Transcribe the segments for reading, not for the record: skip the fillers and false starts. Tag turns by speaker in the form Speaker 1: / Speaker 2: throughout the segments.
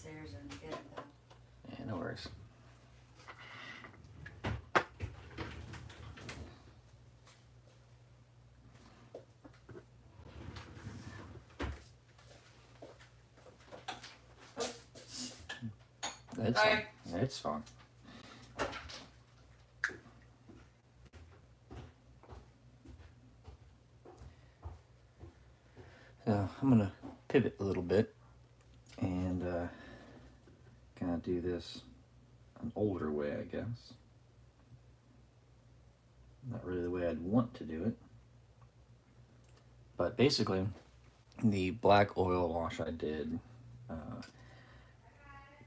Speaker 1: upstairs and get it done.
Speaker 2: Yeah, no worries. It's
Speaker 1: Sorry.
Speaker 2: fine. It's fine. So I'm gonna pivot a little bit and kind of do this an older way, I guess. Not really the way I'd want to do it. But basically, the black oil wash I did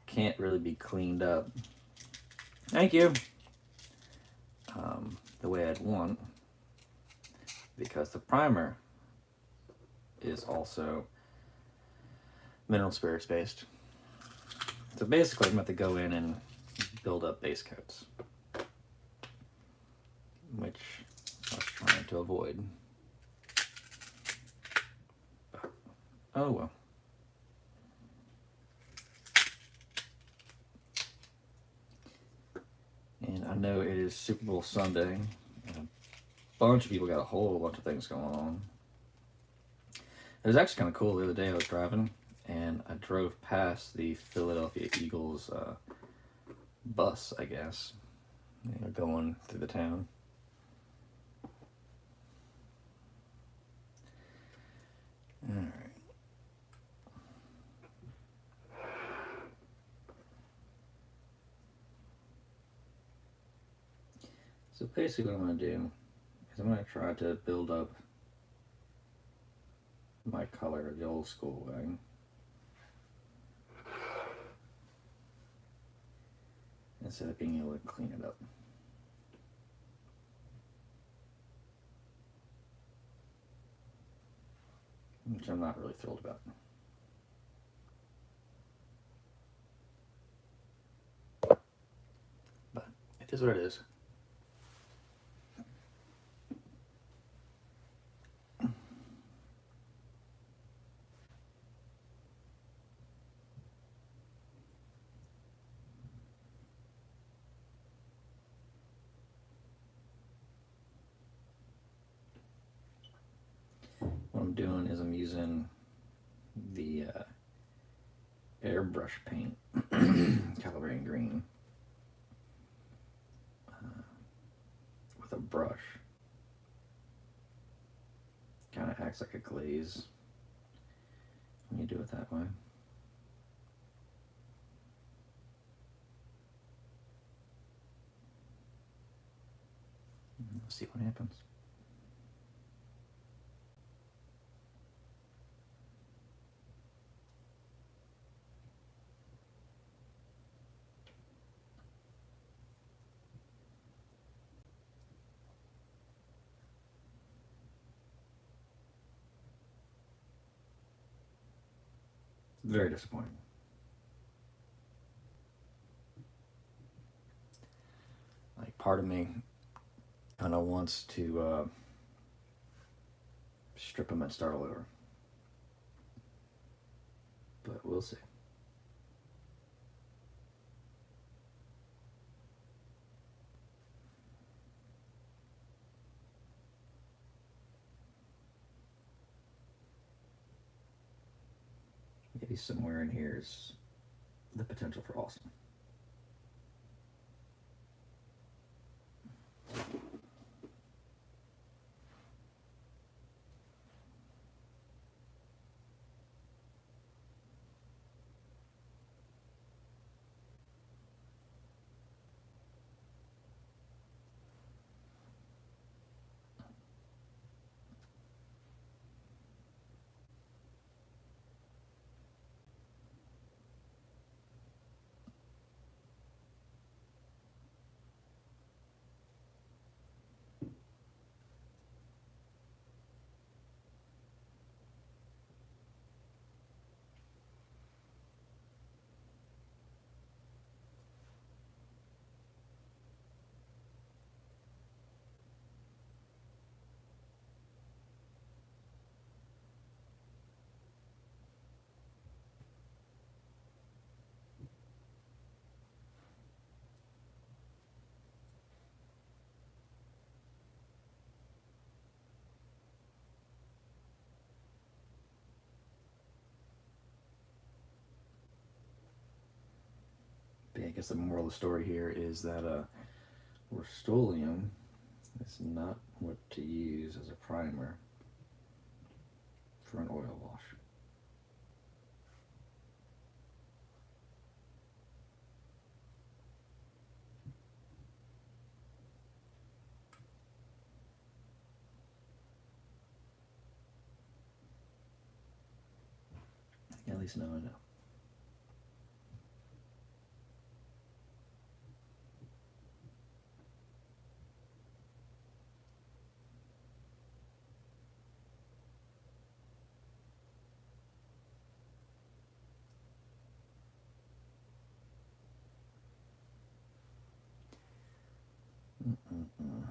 Speaker 2: can't really be cleaned up. Thank you. The way I'd want, because the primer is also mineral spirits based. So basically, I'm going to have to go in and build up base coats, which I was trying to avoid. But, oh well. And I know it is Super Bowl Sunday, and a bunch of people got a whole bunch of things going on. It was actually kind of cool. The other day I was driving, and I drove past the Philadelphia Eagles bus, I guess, going through the town. All right. So basically what I'm going to do is I'm going to try to build up my color the old school way. Instead of being able to clean it up. Which I'm not really thrilled about. But it is what it is. What I'm doing is I'm using the airbrush paint, Calibrating Green, with a brush. Kind of acts like a glaze when you do it that way. Let's see what happens. Very disappointing. Like, part of me kind of wants to strip them and start all over. But we'll see. Maybe somewhere in here is the potential for awesome. I guess the moral of the story here is that Rust-Oleum is not what to use as a primer for an oil wash. At least now I know. Mm-mm-mm.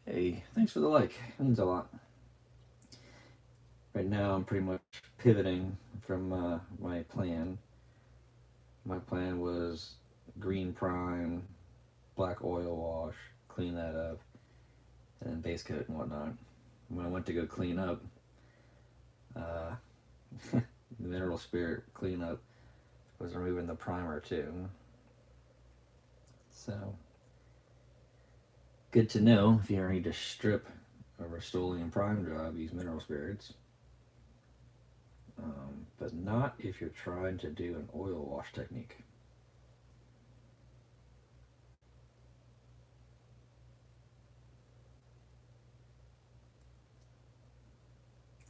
Speaker 2: Hey, thanks for the like. It means a lot. Right now, I'm pretty much pivoting from my plan. My plan was green prime, black oil wash, clean that up, and then base coat and whatnot. When I went to go clean up, uh, the mineral spirit cleanup was removing the primer too. So, good to know if you ever need to strip a Rust-Oleum prime job, use mineral spirits. But not if you're trying to do an oil wash technique.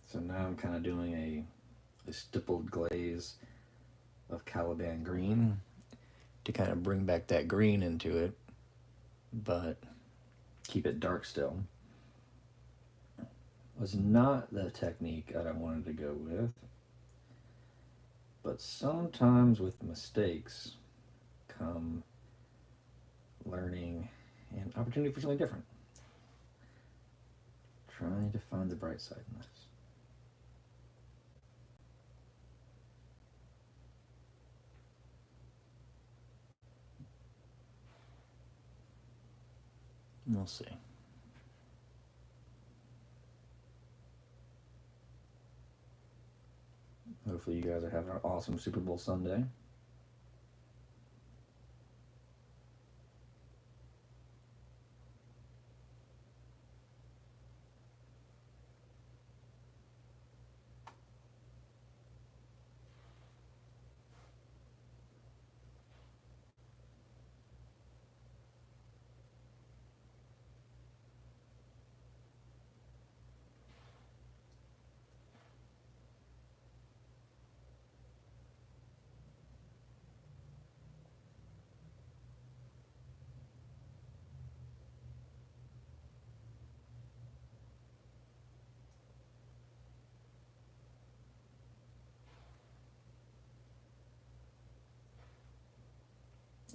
Speaker 2: So now I'm kind of doing a stippled glaze of Caliban green to kind of bring back that green into it, but keep it dark still. Was not the technique that I wanted to go with, but sometimes with mistakes come learning and opportunity for something different. Trying to find the bright side in this. We'll see. Hopefully you guys are having an awesome Super Bowl Sunday.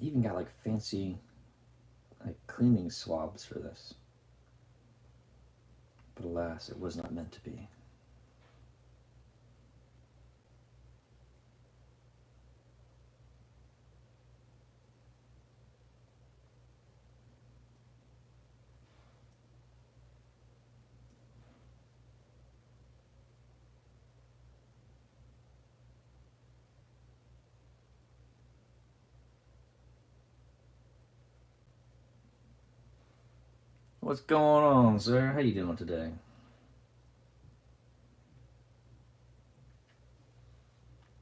Speaker 2: Even got like fancy like cleaning swabs for this. But alas, it was not meant to be. What's going on, sir? How you doing today?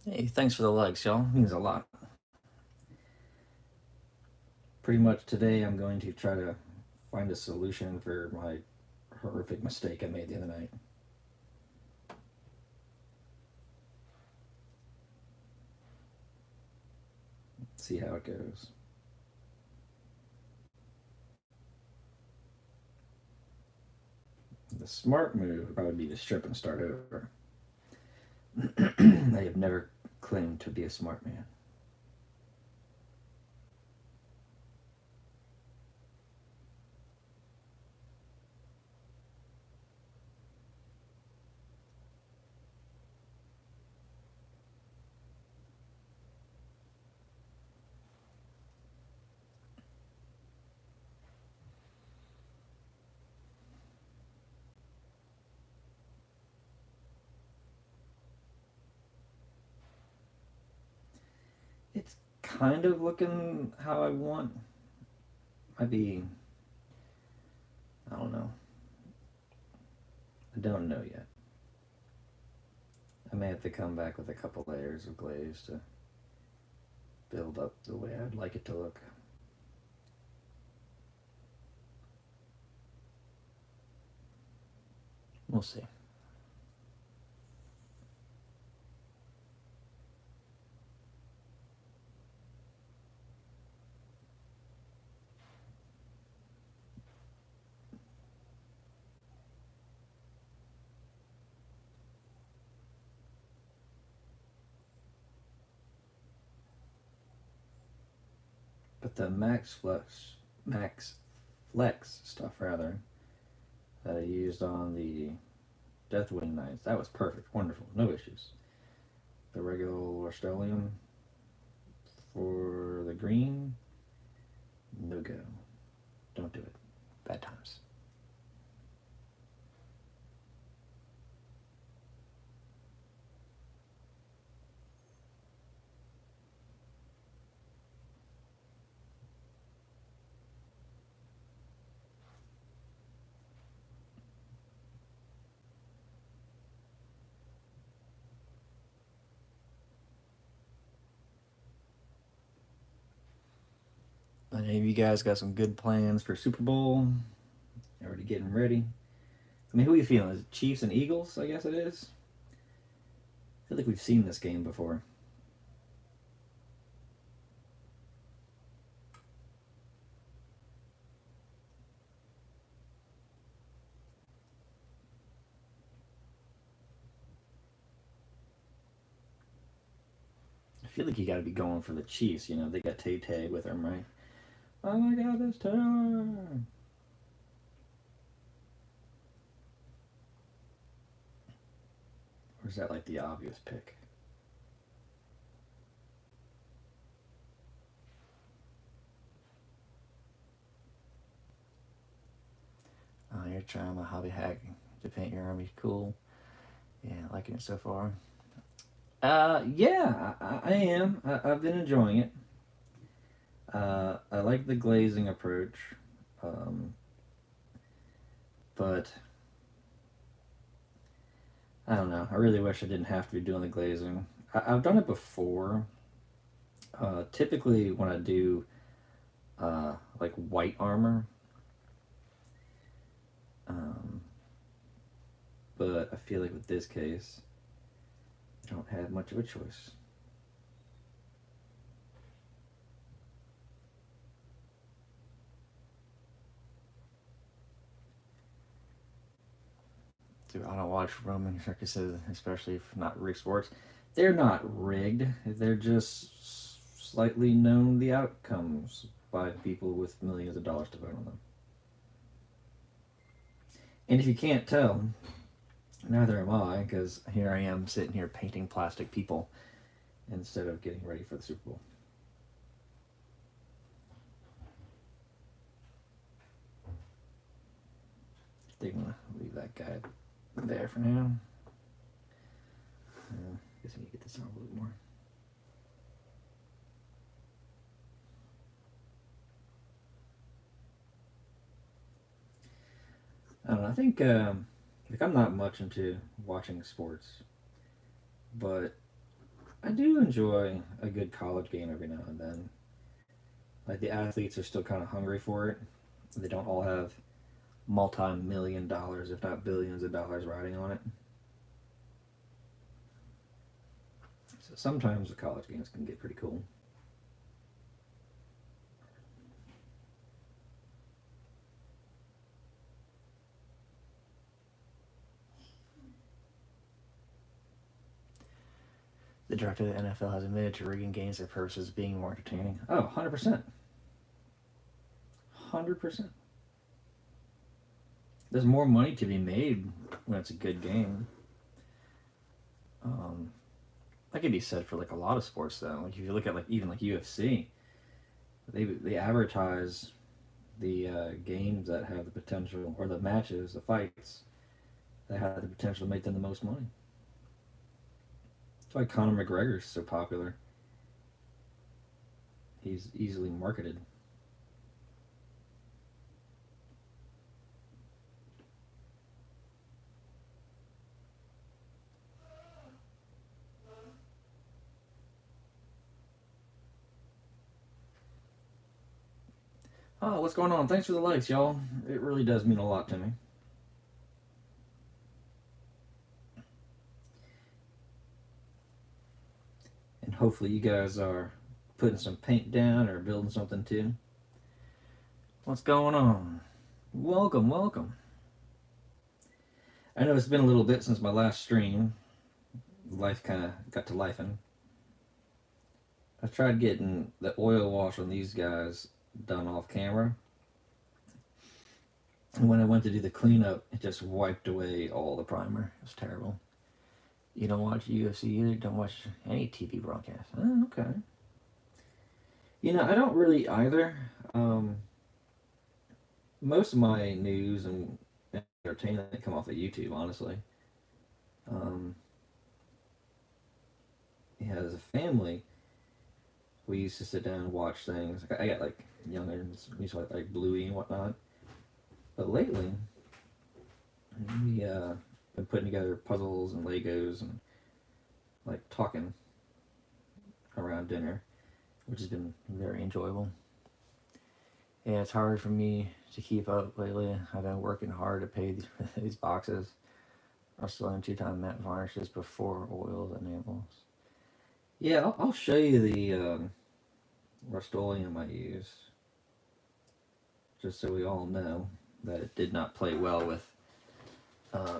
Speaker 2: Hey, thanks for the likes, y'all. It means a lot. Pretty much today I'm going to try to find a solution for my horrific mistake I made the other night. See how it goes. The smart move would probably be to strip and start over. I have never claimed to be a smart man. kind of looking how I want. Might be, I don't know. I don't know yet. I may have to come back with a couple layers of glaze to build up the way I'd like it to look. We'll see. But the Max Flex stuff rather, that I used on the Deathwing Knights, that was perfect, wonderful, no issues. The regular Rust-Oleum for the green, no go. Don't do it. Bad times. Any of you guys got some good plans for Super Bowl? Already getting ready? I mean, who are you feeling? Is it Chiefs and Eagles? I guess it is. I feel like we've seen this game before. I feel like you got to be going for the Chiefs. You know, they got Tay Tay with them, right? Oh my God, this time. Or is that like the obvious pick? Oh, you're trying my hobby hack to paint your army. Cool. Yeah, liking it so far. Yeah, I am. I've been enjoying it. I like the glazing approach, um, but I don't know. I really wish I didn't have to be doing the glazing. I've done it before. Typically, when I do like white armor, um, but I feel like with this case, I don't have much of a choice. Dude, I don't watch Roman circuses, especially if not Rick Sports. They're not rigged. They're just slightly known the outcomes by people with millions of dollars to vote on them. And if you can't tell, neither am I, because here I am sitting here painting plastic people instead of getting ready for the Super Bowl. I think I'm gonna leave that guy there for now. Guess I need to get this on a little more. I don't know. I think like I'm not much into watching sports, but I do enjoy a good college game every now and then. Like the athletes are still kind of hungry for it. They don't all have multi-million dollars, if not billions of dollars, riding on it. So sometimes the college games can get pretty cool. The director of the NFL has admitted to rigging games for purposes of being more entertaining. Oh, 100%. 100%. There's more money to be made when it's a good game. Um, that could be said for like a lot of sports though. Like if you look at like even like UFC, they advertise the games that have the potential, or the matches, the fights that have the potential to make them the most money. That's why Conor McGregor is so popular. he's easily marketed. Oh, what's going on? Thanks for the likes, y'all. It really does mean a lot to me. And hopefully you guys are putting some paint down or building something too. What's going on? Welcome, welcome. I know it's been a little bit since my last stream. Life kind of got to life, and I tried getting the oil wash on these guys done off camera. And when I went to do the cleanup, it just wiped away all the primer. It was terrible. You don't watch UFC either? Don't watch any TV broadcast? Oh, okay. You know, I don't really either. Most of my news and entertainment come off of YouTube, honestly. Um, yeah, as a family, we used to sit down and watch things. I got like youngins, we used to like Bluey and whatnot. But lately, we been putting together puzzles and Legos and like talking around dinner, which has been very enjoyable. Yeah, it's hard for me to keep up lately. I've been working hard to pay these boxes. I'm still in two-time matte varnishes before oils and enamels. Yeah, I'll show you the Rust-Oleum I used, just so we all know that it did not play well with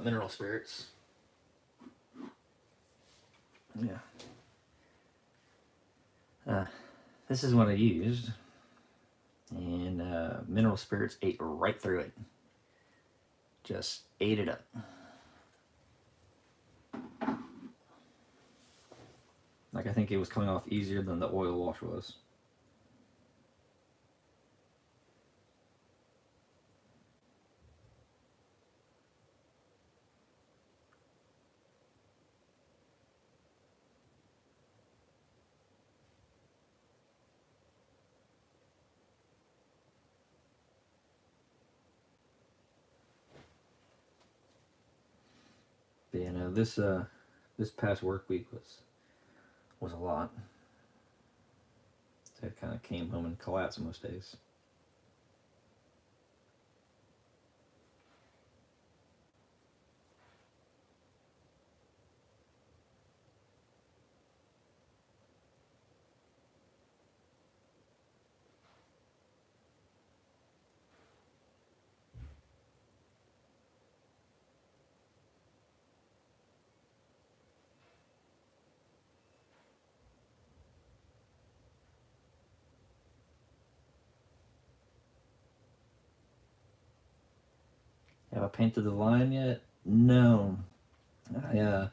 Speaker 2: mineral spirits. Yeah. This is what I used, and mineral spirits ate right through it. Just ate it up. Like, I think it was coming off easier than the oil wash was. But you know, this past work week was a lot. So I kind of came home and collapsed most days. Have I painted the line yet? No. I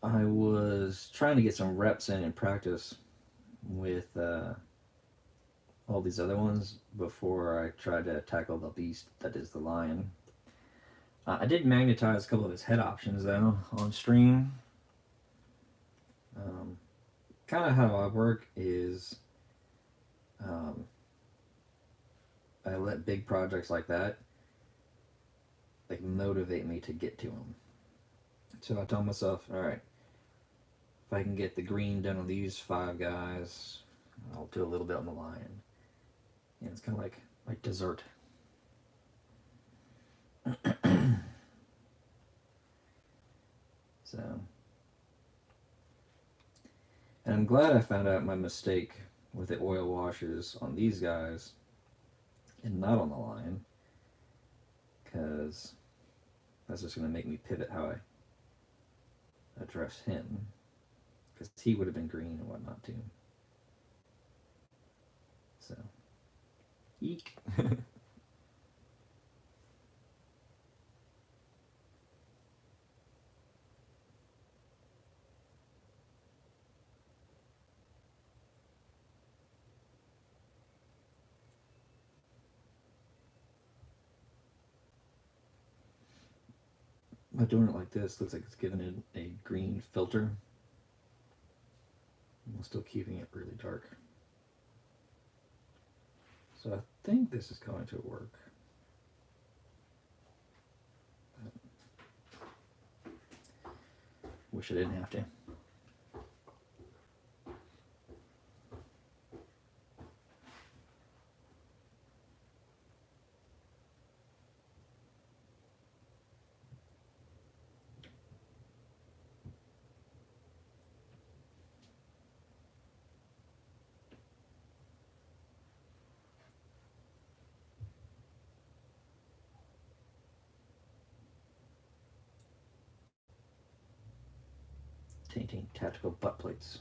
Speaker 2: I was trying to get some reps in practice with all these other ones before I tried to tackle the beast that is the lion. I did magnetize a couple of his head options though on stream. Kind of how I work is I let big projects like that like motivate me to get to them. So I tell myself, all right, if I can get the green done on these 5 guys, I'll do a little bit on the lion. Yeah, it's kind of like dessert. So, and I'm glad I found out my mistake with the oil washes on these guys and not on the lion, because that's just going to make me pivot how I address him, because he would have been green and whatnot too. So, eek. By doing it like this, looks like it's giving it a green filter. while still keeping it really dark. So I think this is going to work. Wish I didn't have to. Tainting tactical butt plates.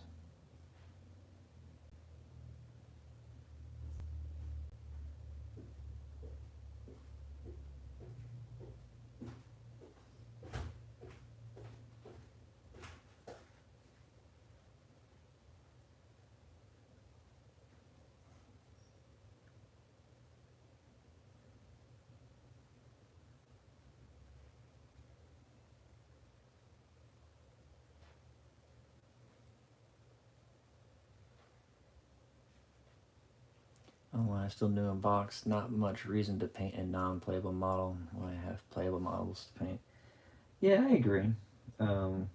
Speaker 2: Oh, when I still new in box, not much reason to paint a non-playable model when I have playable models to paint. Yeah, I agree. What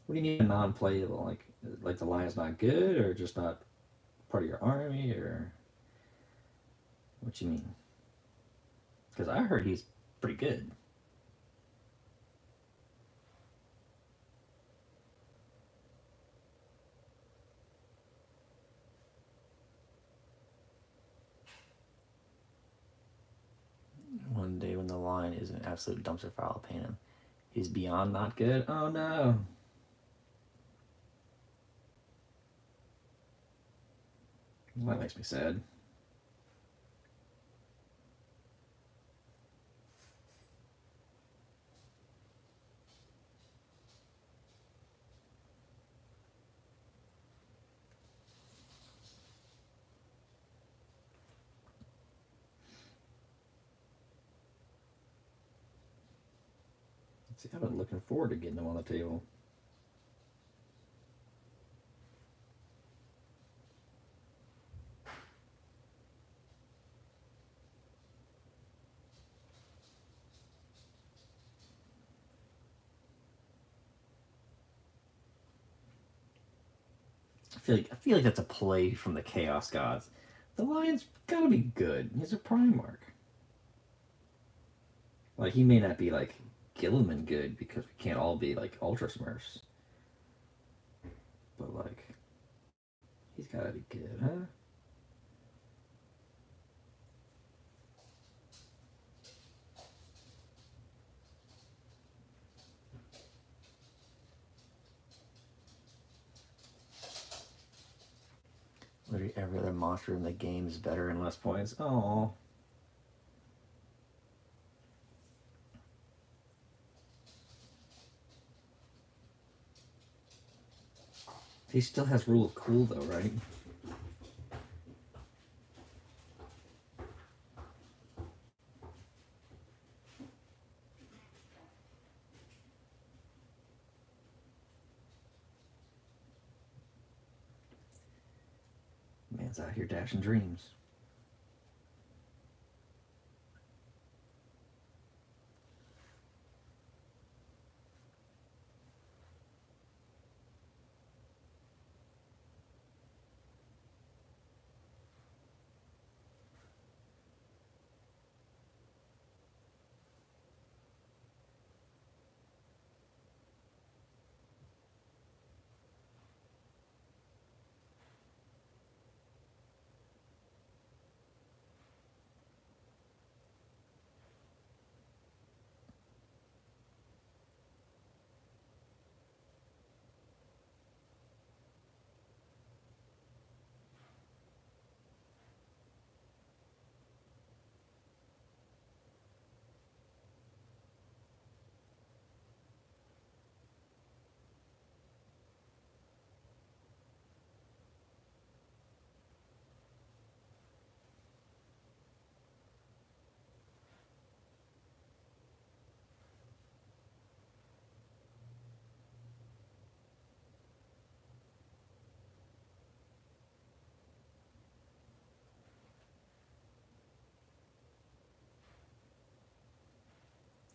Speaker 2: do you mean non-playable? Like the lion's not good, or just not part of your army, or what you mean? Because I heard he's pretty good. One day when the lion is an absolute dumpster fire, I'll paint him. He's beyond not good. Oh no. That makes me sad. See, I've been looking forward to getting him on the table. I feel like that's a play from the Chaos Gods. The lion's gotta be good. He's a Primarch. Like, he may not be like Gilliman good because we can't all be like Ultra Smurfs. But like, he's gotta be good, huh? Literally every other monster in the game is better and less points. Oh. He still has Rule of Cool though, right? Man's out here dashing dreams.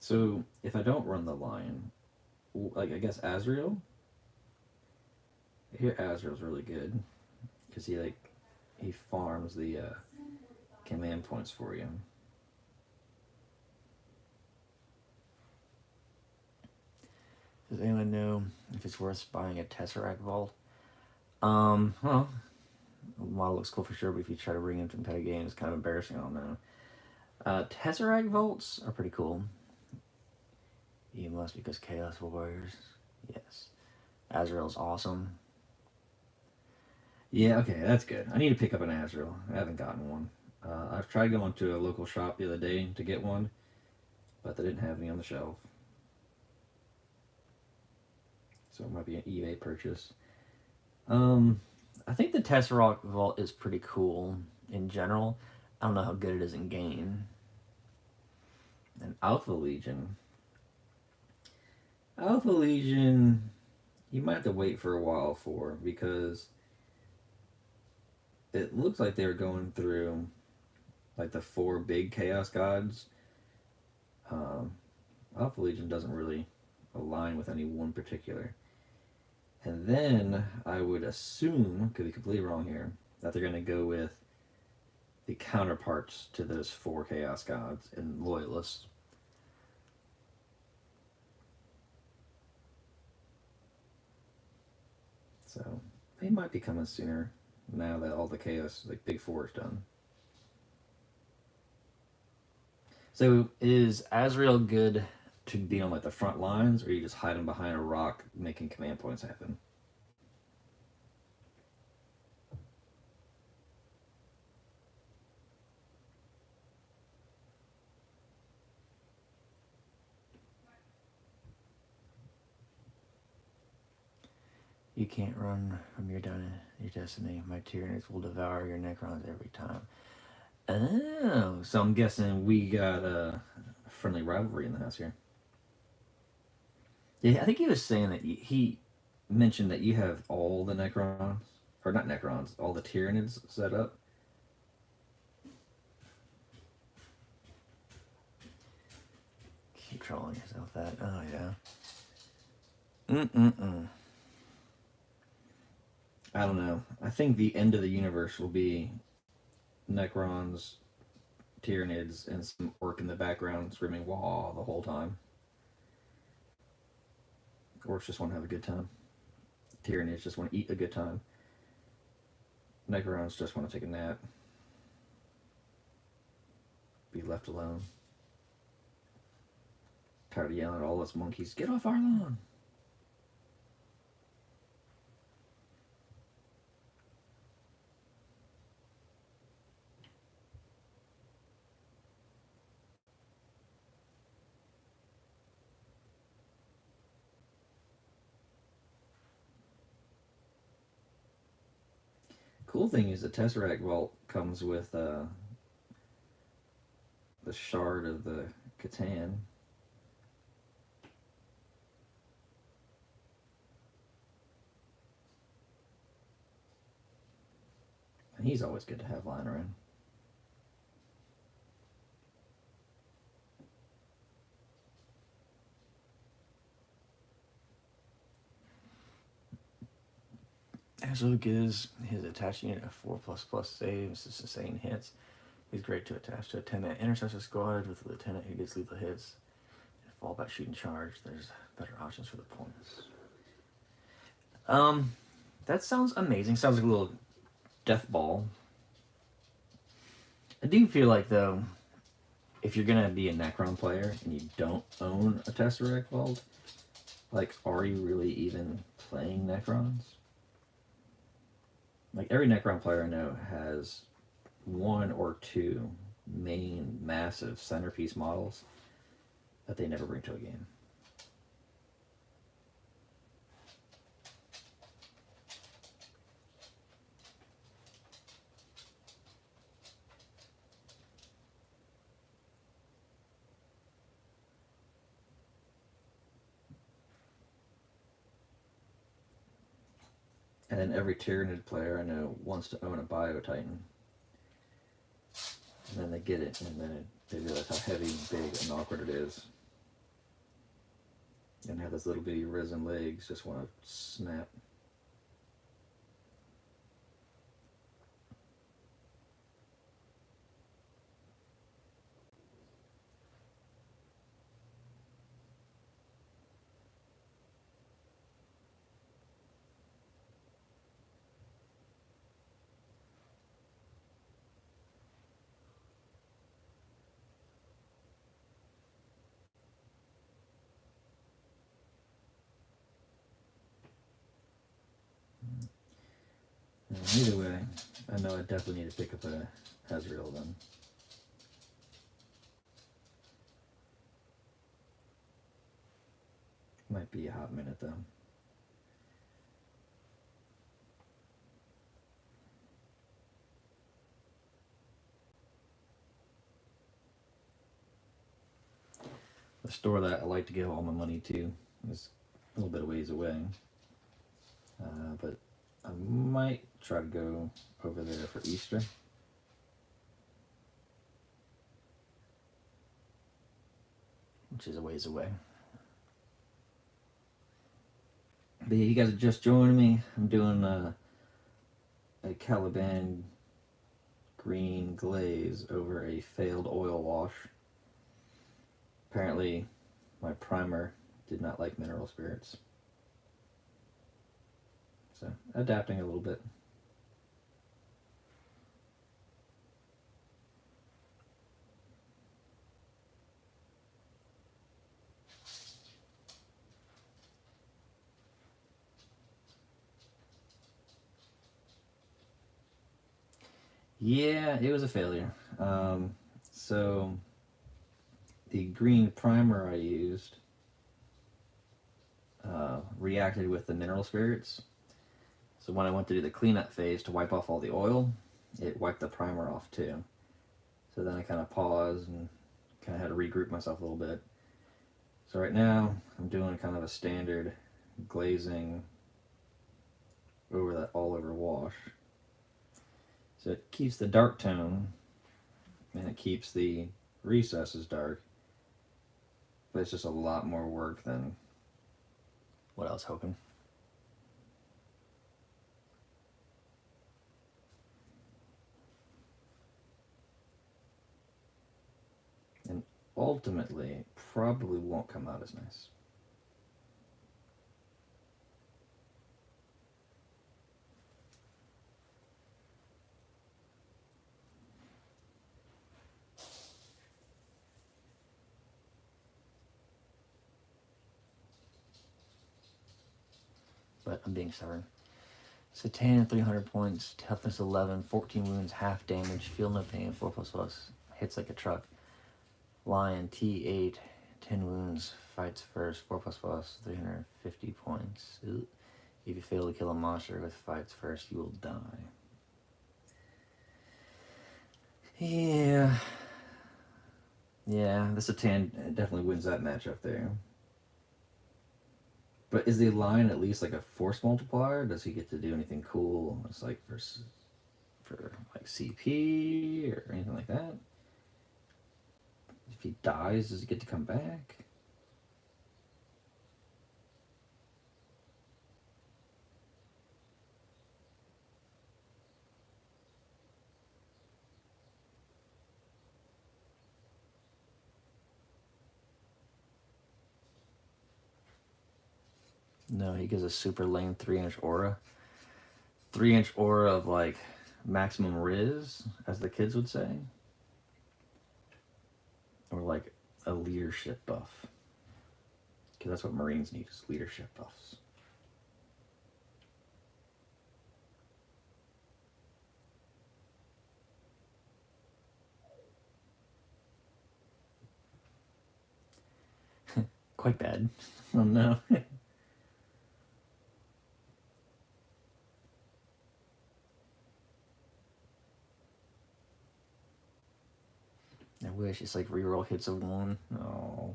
Speaker 2: So if I don't run the lion, like I guess Azrael. I hear Azrael's really good because he farms the command points for you. Does anyone know if it's worth buying a Tesseract Vault? Well, the model looks cool for sure, but if you try to bring it into meta game, it's kind of embarrassing. I don't know. Tesseract Vaults are pretty cool. You must because Chaos Warriors. Yes. Azrael's awesome. Yeah, okay, that's good. I need to pick up an Azrael. I haven't gotten one. I've tried going to a local shop the other day to get one, but they didn't have any on the shelf. So it might be an eBay purchase. I think the Tesseract Vault is pretty cool in general. I don't know how good it is in game. And Alpha Legion. Alpha Legion, you might have to wait for a while for, because it looks like they're going through like the 4 big Chaos Gods. Alpha Legion doesn't really align with any one particular. And then I would assume, could be completely wrong here, that they're going to go with the counterparts to those 4 Chaos Gods and Loyalists. So they might be coming sooner now that all the Chaos, like Big 4 is done. So is Azrael good to be on like the front lines, or you just hide him behind a rock making command points happen? You can't run from your destiny. My Tyranids will devour your Necrons every time. Oh, so I'm guessing we got a friendly rivalry in the house here. Yeah, I think he was saying that he mentioned that you have all the Necrons, or not Necrons, all the Tyranids set up. Keep trolling yourself that. Oh, yeah. I don't know. I think the end of the universe will be Necrons, Tyranids, and some orc in the background screaming "Wah" the whole time. Orcs just want to have a good time. Tyranids just want to eat a good time. Necrons just want to take a nap. Be left alone. Tired of yelling at all us monkeys, "Get off our lawn!" Cool thing is the Tesseract Vault comes with the shard of the Catan. And he's always good to have lying around. Azrael gives his attached unit a 4++ saves, sustain hits. He's great to attach to a 10-man intercessor squad with a lieutenant who gets lethal hits. And fallback shooting charge, there's better options for the points. That sounds amazing. Sounds like a little death ball. I do feel like, though, if you're gonna be a Necron player and you don't own a Tesseract Vault, like, are you really even playing Necrons? Like, every Necron player I know has 1 or 2 main massive centerpiece models that they never bring to a game. And then every Tyranid player I know wants to own a Bio Titan. And then they get it, and then they realize how heavy, big, and awkward it is. And have those little bitty risen legs just want to snap. Either way, I know I definitely need to pick up a Ezreal then. Might be a hot minute though. The store that I like to give all my money to is a little bit of ways away. But I might try to go over there for Easter. Which is a ways away. But yeah, you guys are just joining me. I'm doing a Caliban green glaze over a failed oil wash. Apparently, my primer did not like mineral spirits. So, adapting a little bit. Yeah, it was a failure. So the green primer I used reacted with the mineral spirits. So when I went to do the cleanup phase to wipe off all the oil, it wiped the primer off too. So then I kind of paused and kind of had to regroup myself a little bit. So right now I'm doing kind of a standard glazing over that all over wash. So it keeps the dark tone and it keeps the recesses dark, but it's just a lot more work than what I was hoping. And ultimately, probably won't come out as nice. But I'm being stubborn. Satan, 300 points, toughness 11, 14 wounds, half damage, feel no pain, 4++, hits like a truck. Lion, T8, 10 wounds, fights first, 4++, 350 points. Ooh. If you fail to kill a monster with fights first, you will die. Yeah. Yeah, the Satan definitely wins that matchup there. But is the Lion at least like a force multiplier? Does he get to do anything cool? It's like for like CP or anything like that? If he dies, does he get to come back? No, he gives a super lame 3-inch aura. 3-inch aura of like maximum Riz, as the kids would say. Or like a leadership buff. Because that's what Marines need, is leadership buffs. Quite bad. Oh no. I wish it's like reroll hits of 1. Oh.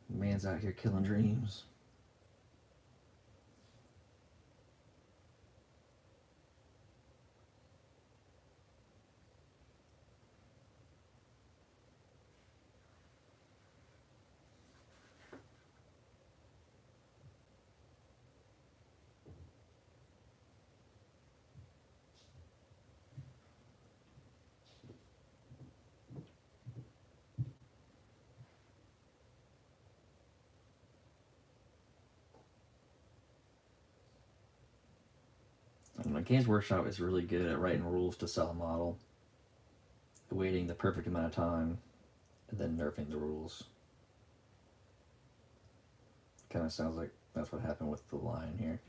Speaker 2: Man's out here killing dreams. Games Workshop is really good at writing rules to sell a model, waiting the perfect amount of time, and then nerfing the rules. Kind of sounds like that's what happened with the Lion here.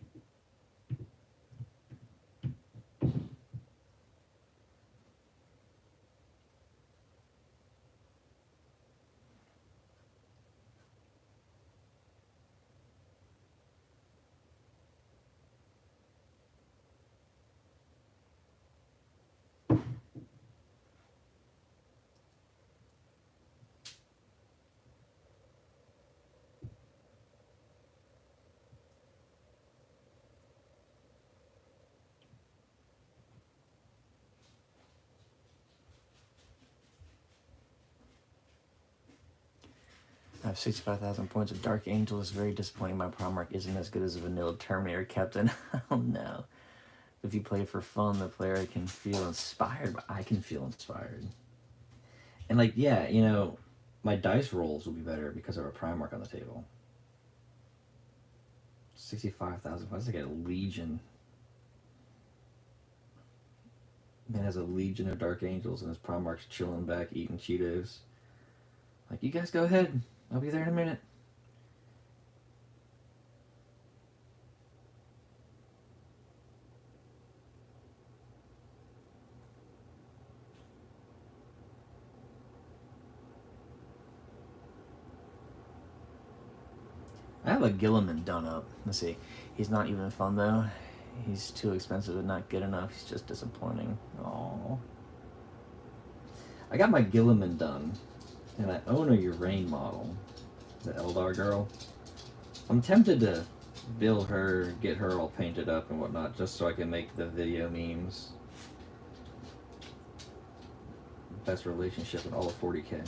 Speaker 2: I have 65,000 points of Dark Angel. Is very disappointing. My Primarch isn't as good as a vanilla Terminator Captain. Oh no. If you play for fun, the player can feel inspired, but I can feel inspired. And like, yeah, you know, my dice rolls will be better because of a Primarch on the table. 65,000 points. That's like a legion. Man has a legion of Dark Angels and his Primarch's chilling back eating Cheetos. Like, you guys go ahead. I'll be there in a minute. I have a Gilliman done up. Let's see. He's not even fun though. He's too expensive and not good enough. He's just disappointing. Aww. I got my Gilliman done, and I own a Urain model, the Eldar girl. I'm tempted to build her, get her all painted up and whatnot, just so I can make the video memes. Best relationship in all of 40K.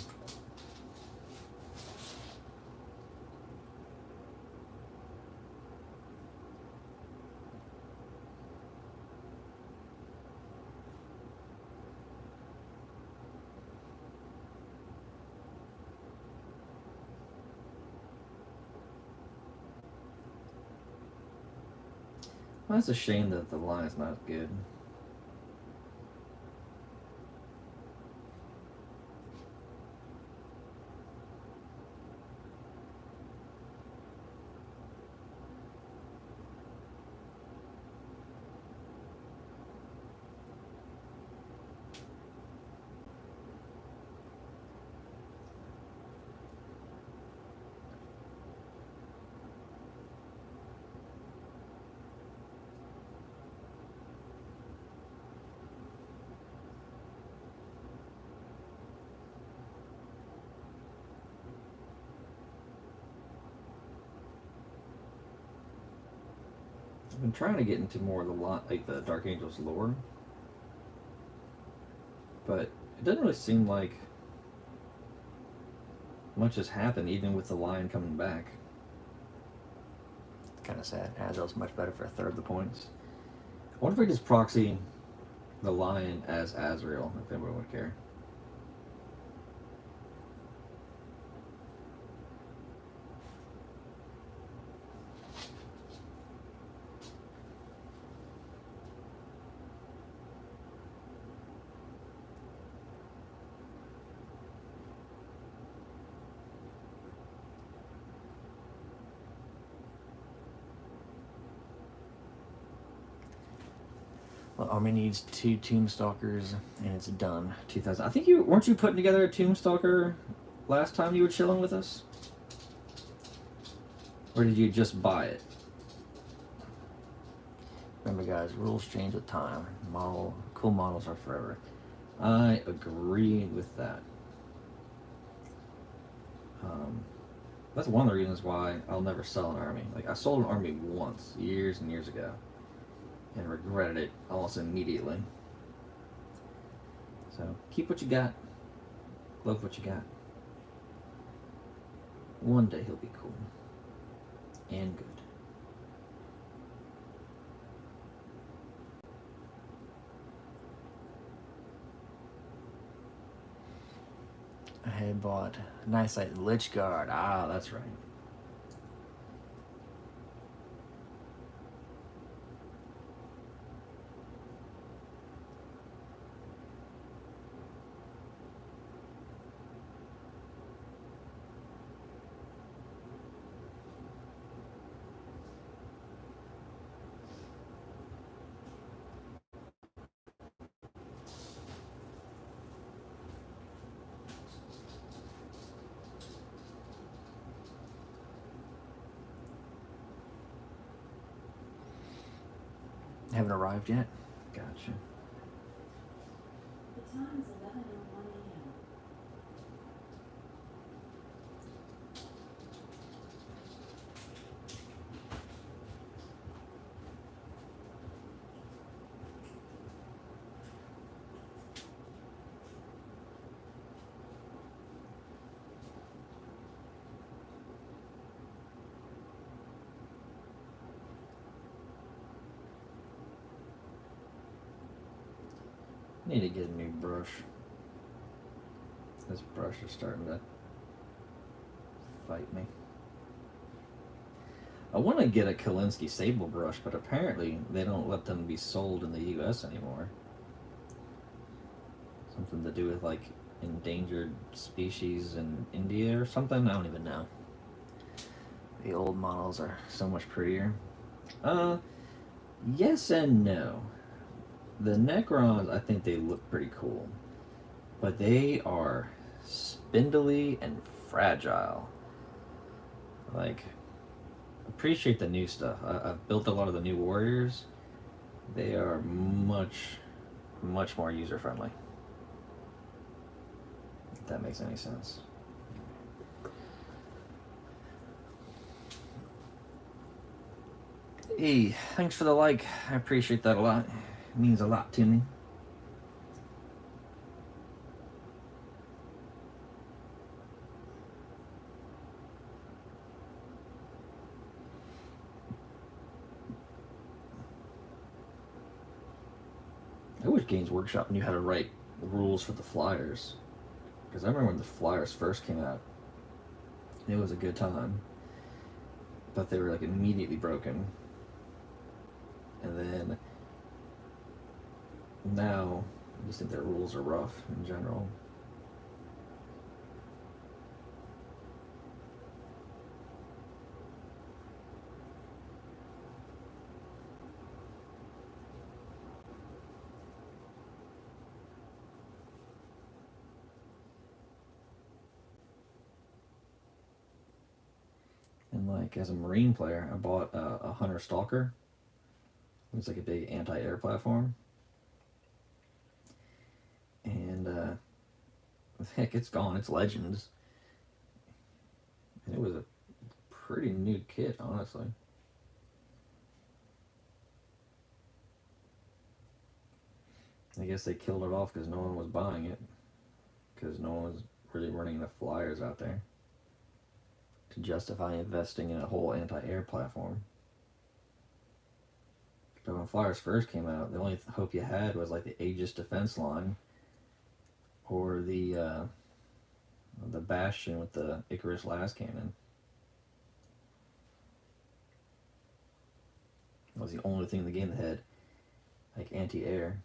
Speaker 2: Well, that's a shame that the line is not good. I've been trying to get into more of the like the Dark Angels lore, but it doesn't really seem like much has happened, even with the Lion coming back. Kind of sad. Azrael's much better for a third of the points. I wonder if we just proxy the Lion as Azrael, if anyone would care. Well, army needs 2 Tombstalkers, and it's done. 2,000. I think you weren't you putting together a Tombstalker last time you were chilling with us, or did you just buy it? Remember, guys, rules change with time. Cool models are forever. I agree with that. That's one of the reasons why I'll never sell an army. Like, I sold an army once, years and years ago, and regretted it almost immediately. So keep what you got. Love what you got. One day he'll be cool and good. I had bought a nice like Lich Guard. Ah, that's right. Haven't arrived yet? Gotcha.
Speaker 1: The time is 11:01 a.m.
Speaker 2: Need to get a new brush. This brush is starting to fight me. I want to get a Kolinsky Sable brush, but apparently they don't let them be sold in the US anymore. Something to do with like endangered species in India or something? I don't even know. The old models are so much prettier. Yes and no. The Necrons, I think they look pretty cool, but they are spindly and fragile. Like, appreciate the new stuff. I've built a lot of the new warriors. They are much more user friendly. If that makes any sense. Hey, thanks for the like. I appreciate that a lot. It means a lot to me. I wish Games Workshop knew how to write the rules for the flyers. Because I remember when the flyers first came out, it was a good time. But they were like immediately broken. And then now, I just think their rules are rough in general. And like as a Marine player, I bought a Hunter Stalker. It's like a big anti-air platform. And heck, it's gone. It's Legends. And it was a pretty new kit, honestly. I guess they killed it off because no one was buying it. Because no one was really running enough flyers out there to justify investing in a whole anti-air platform. But when flyers first came out, the only hope you had was like the Aegis defense line or the Bastion with the Icarus las cannon. That was the only thing in the game that had like anti-air.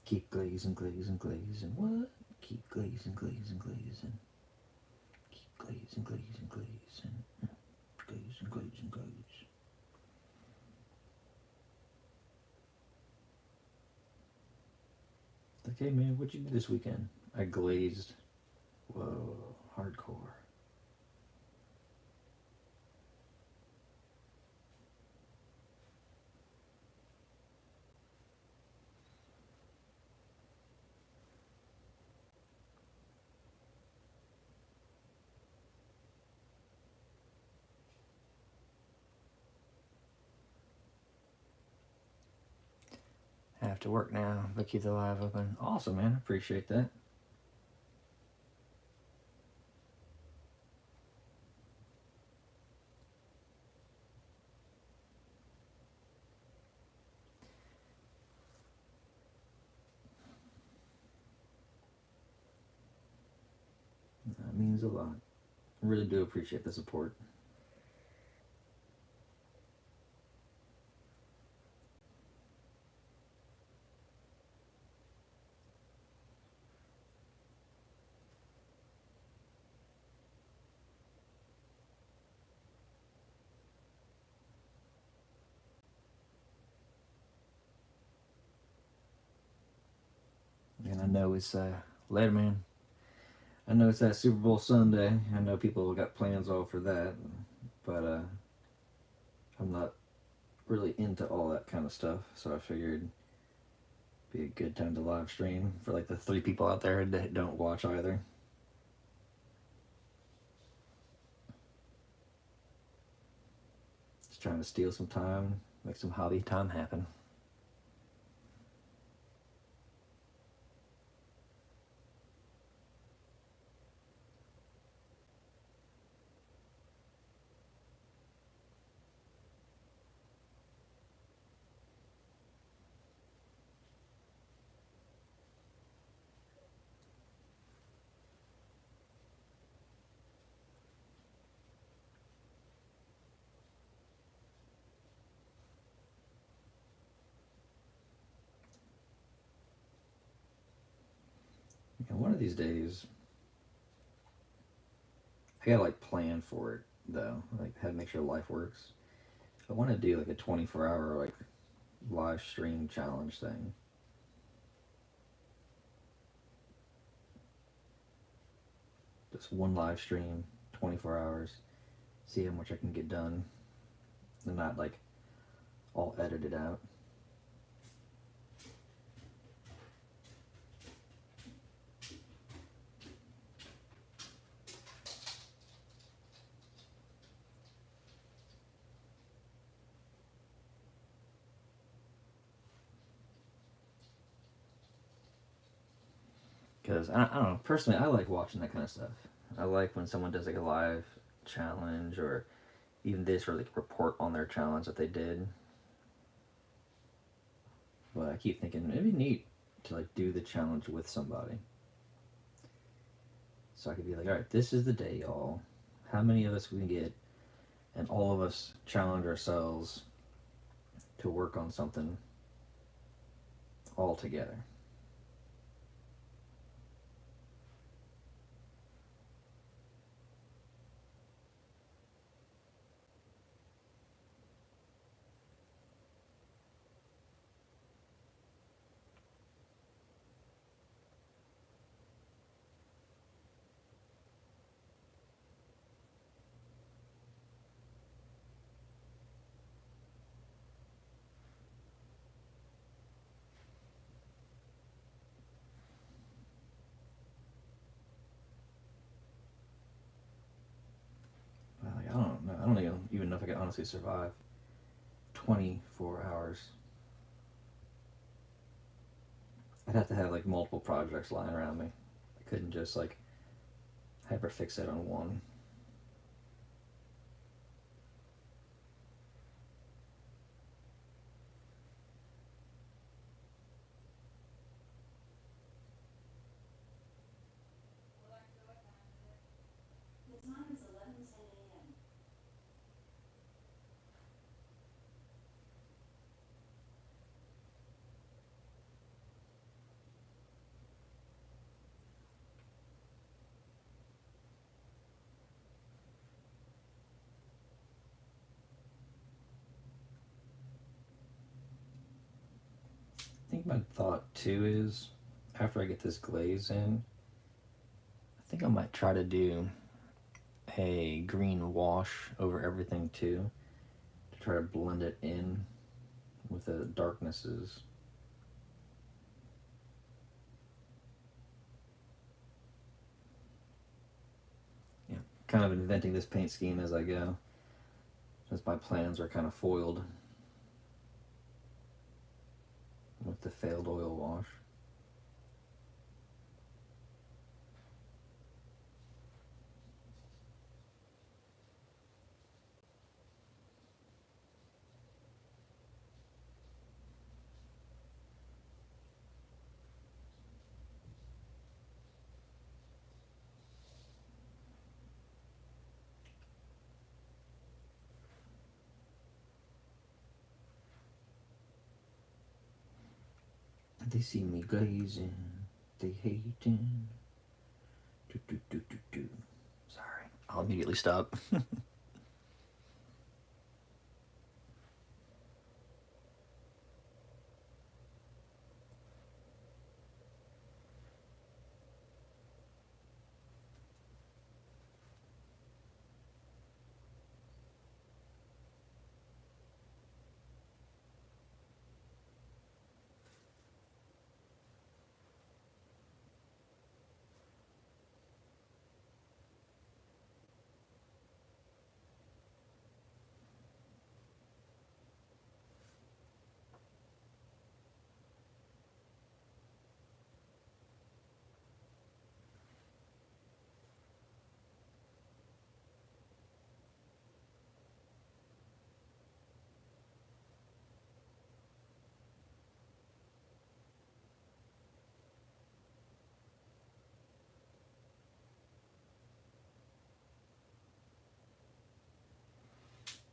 Speaker 2: Keep glazing, glazing, glazing. What? Keep glazing, glazing, glazing. Keep glazing, glazing, glazing. Glazing, glazing, glazing. Like, hey man, what'd you do this weekend? I glazed. Whoa, hardcore. I have to work now, but keep the live open. Awesome, man. Appreciate that. means a lot. I really do appreciate the support. And I know it's later, man. I know it's that Super Bowl Sunday. I know people got plans all for that, but I'm not really into all that kind of stuff. So I figured it'd be a good time to live stream for like the 3 people out there that don't watch either. Just trying to steal some time, make some hobby time happen. And one of these days, I gotta like plan for it though, like how to make sure life works. I want to do like a 24-hour like live stream challenge thing. Just one live stream, 24 hours, see how much I can get done, and not like all edited out. Because I don't know, personally, I like watching that kind of stuff. I like when someone does like a live challenge or even this or like report on their challenge that they did. But I keep thinking it'd be neat to like do the challenge with somebody. So I could be like, all right, this is the day, y'all. How many of us we can get, and all of us challenge ourselves to work on something all together. Like, I don't know. I don't even know if I could honestly survive 24 hours. I'd have to have like multiple projects lying around me. I couldn't just like hyper fixate on one.
Speaker 1: The time is 11:10 a.m.
Speaker 2: I think my thought too is after I get this glaze in, I think I might try to do a green wash over everything too to try to blend it in with the darknesses. Yeah, kind of inventing this paint scheme as I go, since my plans are kind of foiled with the failed oil wash. They see me glazing, they hating. Do, do, do, do, do. Sorry, I'll immediately stop.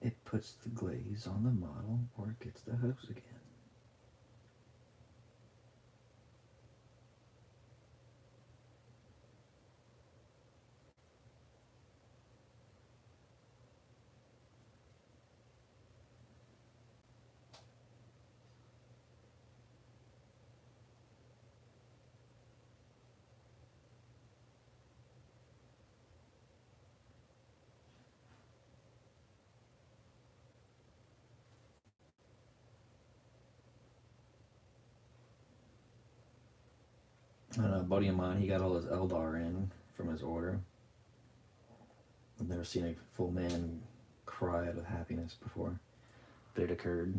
Speaker 2: It puts the glaze on the model or it gets the hose again. And a buddy of mine, he got all his Eldar in from his order. I've never seen a full man cry out of happiness before, but it occurred.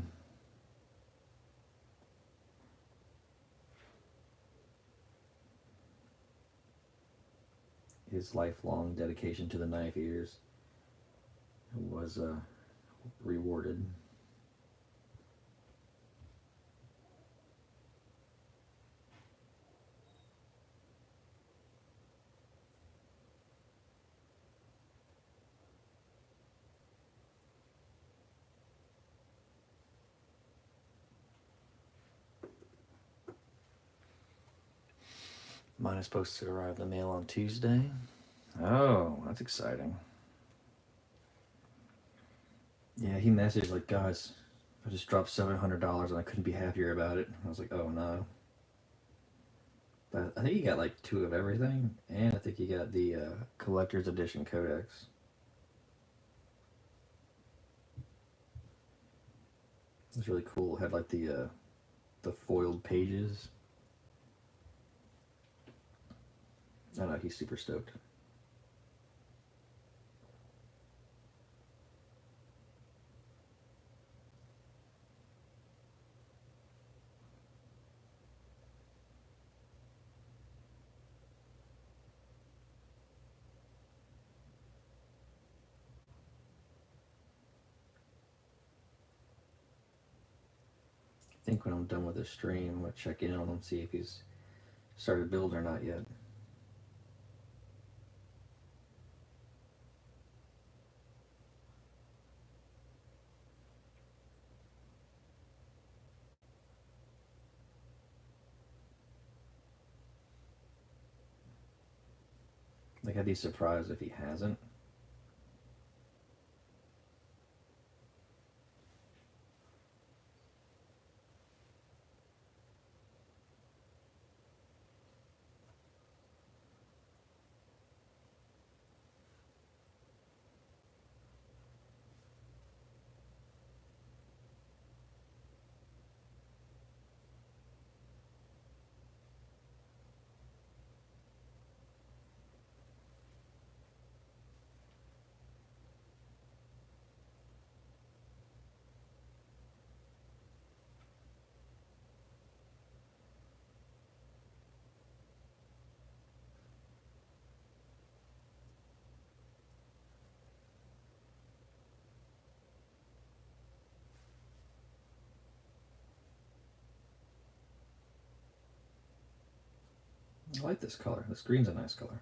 Speaker 2: His lifelong dedication to the knife ears was rewarded. Mine is supposed to arrive in the mail on Tuesday. Oh, that's exciting. Yeah, he messaged like, guys, I just dropped $700 and I couldn't be happier about it. I was like, oh no. But I think he got like 2 of everything, and I think he got the collector's edition codex. It was really cool. It had like the foiled pages. I know, he's super stoked. I think when I'm done with the stream, I'm going to check in on him, see if he's started building or not yet. Like, I'd be surprised if he hasn't. I like this color. This green's a nice color.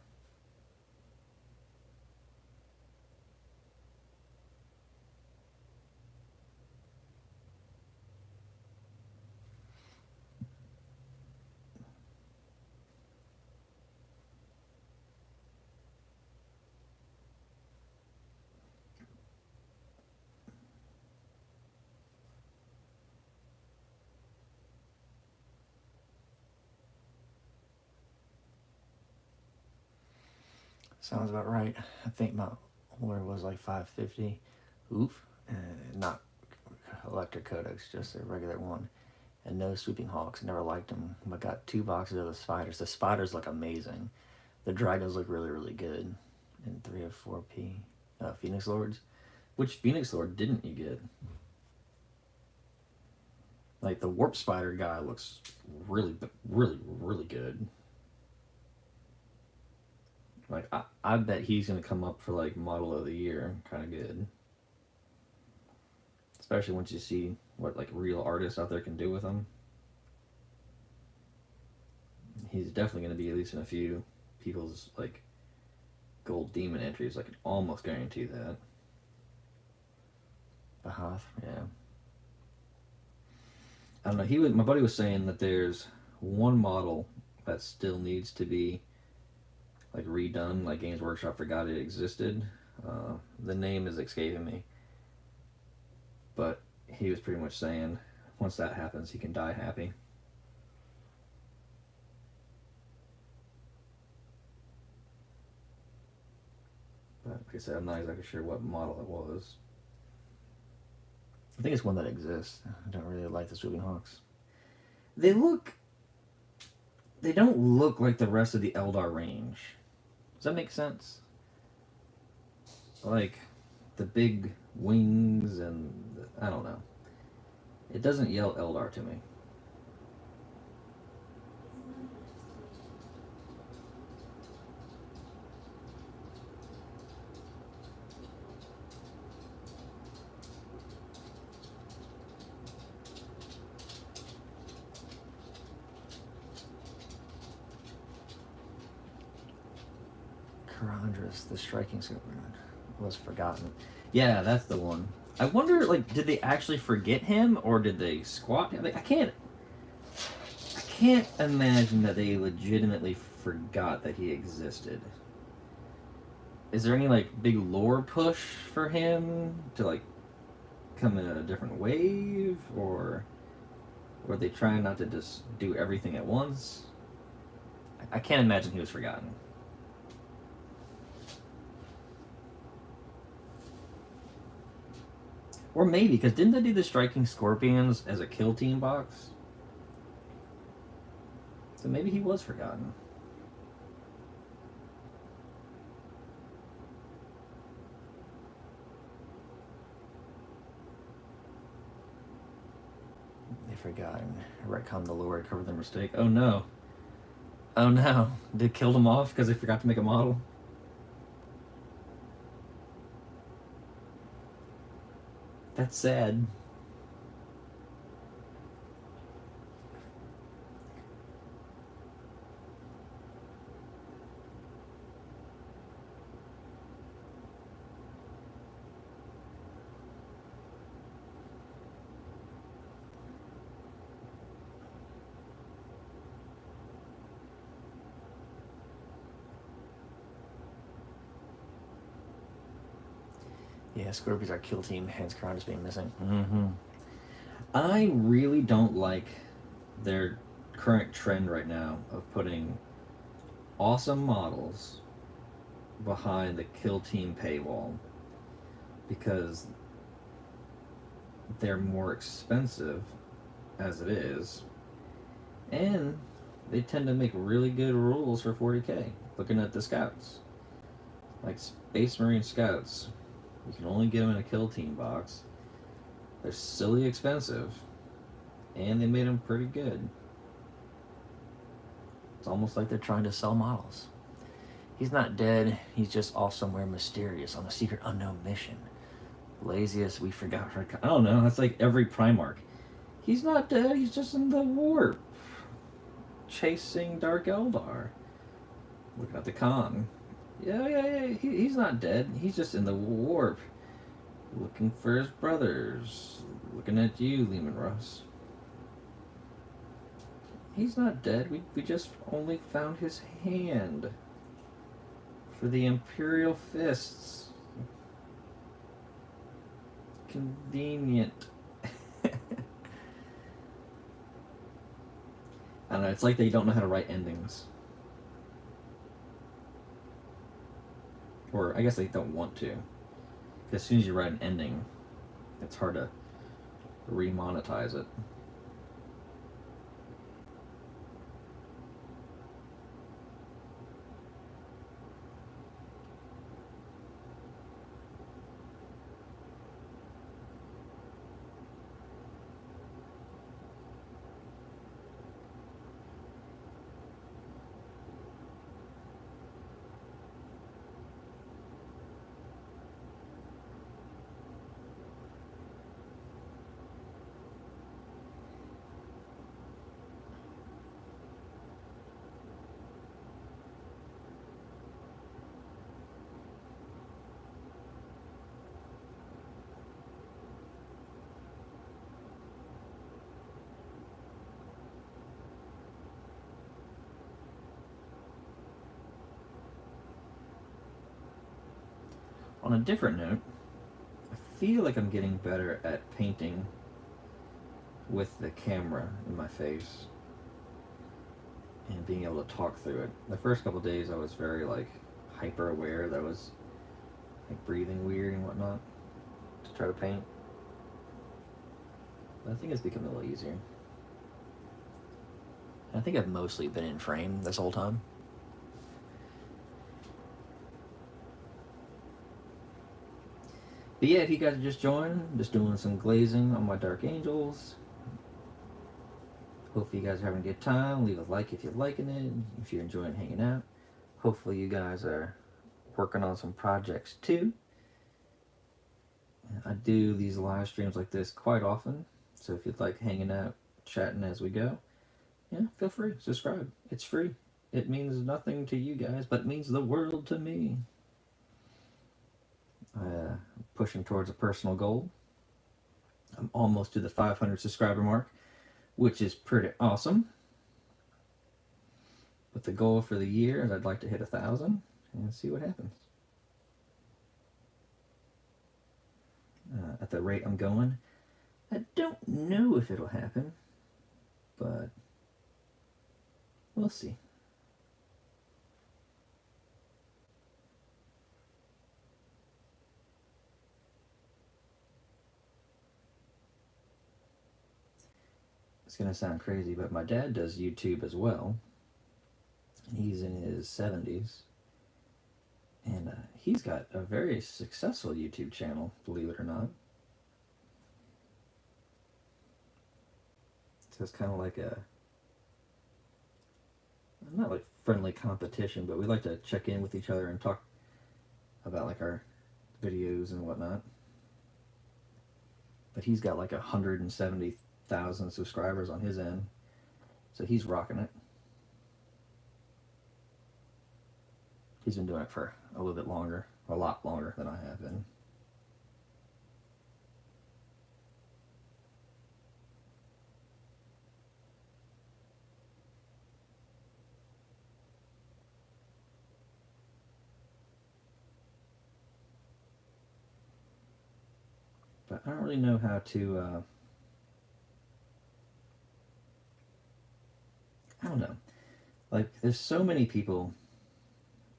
Speaker 3: Sounds about right. I think my order was like 550. Oof. Not electric codex, just a regular one. And no sweeping hawks. Never liked them. But got 2 boxes of the spiders. The spiders look amazing. The dragons look really, really good. And 3 of 4P. Phoenix Lords.
Speaker 2: Which Phoenix Lord didn't you get? Like, the Warp Spider guy looks really, really, really good. Like, I bet he's going to come up for, like, Model of the Year. Kind of good. Especially once you see what, like, real artists out there can do with him. He's definitely going to be at least in a few people's, like, gold demon entries. I can almost guarantee that.
Speaker 3: Bahath.
Speaker 2: Yeah. I don't know. My buddy was saying that there's one model that still needs to be like redone. Like Games Workshop forgot it existed. The name is escaping me, but he was pretty much saying once that happens, he can die happy. But like I said, I'm not exactly sure what model it was.
Speaker 3: I think it's one that exists. I don't really like the Sweeping Hawks.
Speaker 2: They don't look like the rest of the Eldar range. Does that make sense? Like, the big wings and... I don't know. It doesn't yell Eldar to me.
Speaker 3: Karandras, the striking Superman, was forgotten.
Speaker 2: Yeah, that's the one. I wonder, like, did they actually forget him, or did they squat him? Like, I can't imagine that they legitimately forgot that he existed. Is there any, like, big lore push for him to, like, come in a different wave, or were they trying not to just do everything at once? I can't imagine he was forgotten. Or maybe, because didn't they do the Striking Scorpions as a kill team box? So maybe he was forgotten.
Speaker 3: They forgotten. Retcon the lore.
Speaker 2: Cover their mistake. Oh no. Oh no. They killed him off because they forgot to make a model? That's sad.
Speaker 3: Yeah, Scorpions are kill team, hence Karandras being missing.
Speaker 2: Mm-hmm. I really don't like their current trend right now of putting awesome models behind the kill team paywall because they're more expensive as it is, and they tend to make really good rules for 40k. Looking at the scouts, like Space Marine scouts, you can only get them in a kill team box. They're silly expensive, and they made them pretty good.
Speaker 3: It's almost like they're trying to sell models. He's not dead. He's just off somewhere mysterious on a secret unknown mission.
Speaker 2: Laziest, we forgot. I don't know. That's like every Primarch. He's not dead. He's just in the warp, chasing Dark Eldar. Looking at the con. Yeah. He's not dead. He's just in the warp, looking for his brothers. Looking at you, Leman Russ. He's not dead. We just only found his hand for the Imperial Fists. Convenient. I don't know. It's like they don't know how to write endings. Or I guess they don't want to. As soon as you write an ending, it's hard to remonetize it. On a different note, I feel like I'm getting better at painting with the camera in my face and being able to talk through it. The first couple days I was very like hyper aware that I was like breathing weird and whatnot to try to paint. But I think it's becoming a little easier.
Speaker 3: I think I've mostly been in frame this whole time.
Speaker 2: But yeah, if you guys are just joining, just doing some glazing on my Dark Angels. Hopefully you guys are having a good time. Leave a like if you're liking it, if you're enjoying hanging out. Hopefully you guys are working on some projects too. I do these live streams like this quite often, so if you'd like hanging out, chatting as we go, yeah, feel free, subscribe. It's free. It means nothing to you guys, but it means the world to me. Pushing towards a personal goal. I'm almost to the 500 subscriber mark, which is pretty awesome. But the goal for the year is I'd like to hit 1,000 and see what happens. At the rate I'm going, I don't know if it'll happen, but we'll see. It's gonna sound crazy, but my dad does YouTube as well. He's in his 70s, and he's got a very successful YouTube channel, believe it or not. So it's kind of like a, not like friendly competition, but we like to check in with each other and talk about like our videos and whatnot. But he's got like 170,000 subscribers on his end, so he's rocking it. He's been doing it for a little bit longer, a lot longer than I have been. But I don't really know how to, I don't know. Like, there's so many people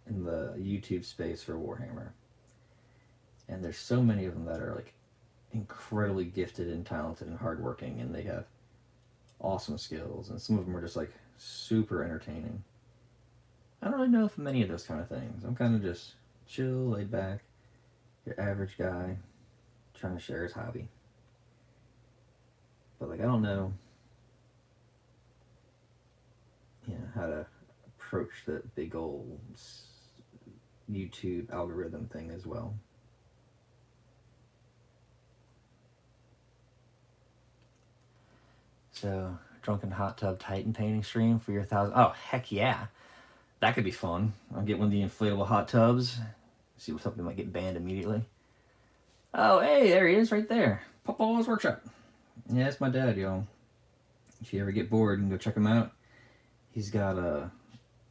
Speaker 2: in the YouTube space for Warhammer. And there's so many of them that are, like, incredibly gifted and talented and hardworking, and they have awesome skills, and some of them are just, like, super entertaining. I don't really know if many of those kind of things. I'm kind of just chill, laid back, your average guy trying to share his hobby. But, like, I don't know, you know, how to approach the big old YouTube algorithm thing as well.
Speaker 3: So, Drunken Hot Tub Titan painting stream for your 1,000. Oh, heck yeah. That could be fun. I'll get one of the inflatable hot tubs. See if something might get banned immediately. Oh, hey, there he is right there. Papa's Workshop. Yeah, that's my dad, y'all. If you ever get bored, you can go check him out. He's got a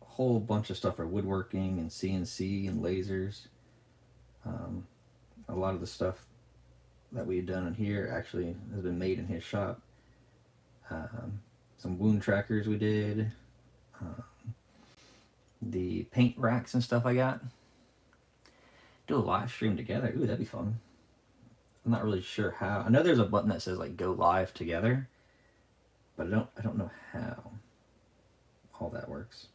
Speaker 3: whole bunch of stuff for woodworking and CNC and lasers. A lot of the stuff that we had done in here actually has been made in his shop. Some wound trackers we did. The paint racks and stuff I got.
Speaker 2: Do a live stream together. Ooh, that'd be fun. I'm not really sure how. I know there's a button that says like go live together, but I don't know how all that works.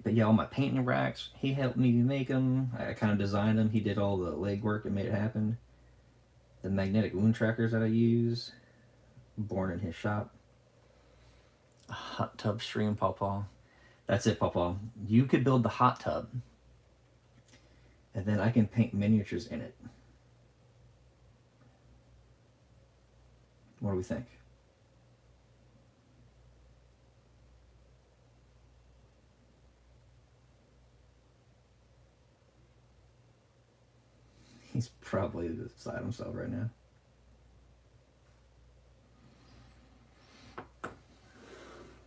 Speaker 2: But yeah, all my painting racks, he helped me make them. I kind of designed them. He did all the legwork and made it happen. The magnetic wound trackers that I use, born in his shop. A hot tub stream, Pawpaw. That's it, Pawpaw. You could build the hot tub, and then I can paint miniatures in it. What do we think? He's probably beside himself right now.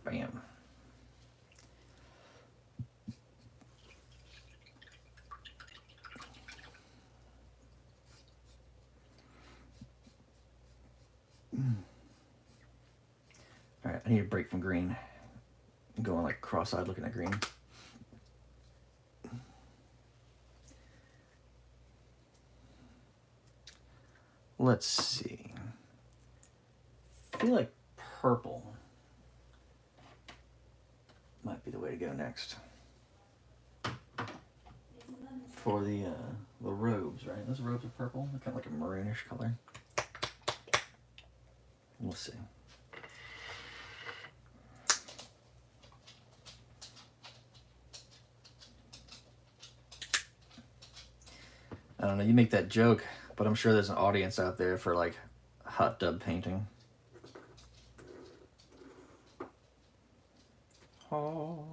Speaker 2: Bam. All right, I need a break from green. I'm going like cross-eyed looking at green. Let's see. I feel like purple might be the way to go next. For the robes, right? Those robes are purple. They're kind of like a maroonish color. We'll see. I don't know, you make that joke, but I'm sure there's an audience out there for like hot tub painting. Oh.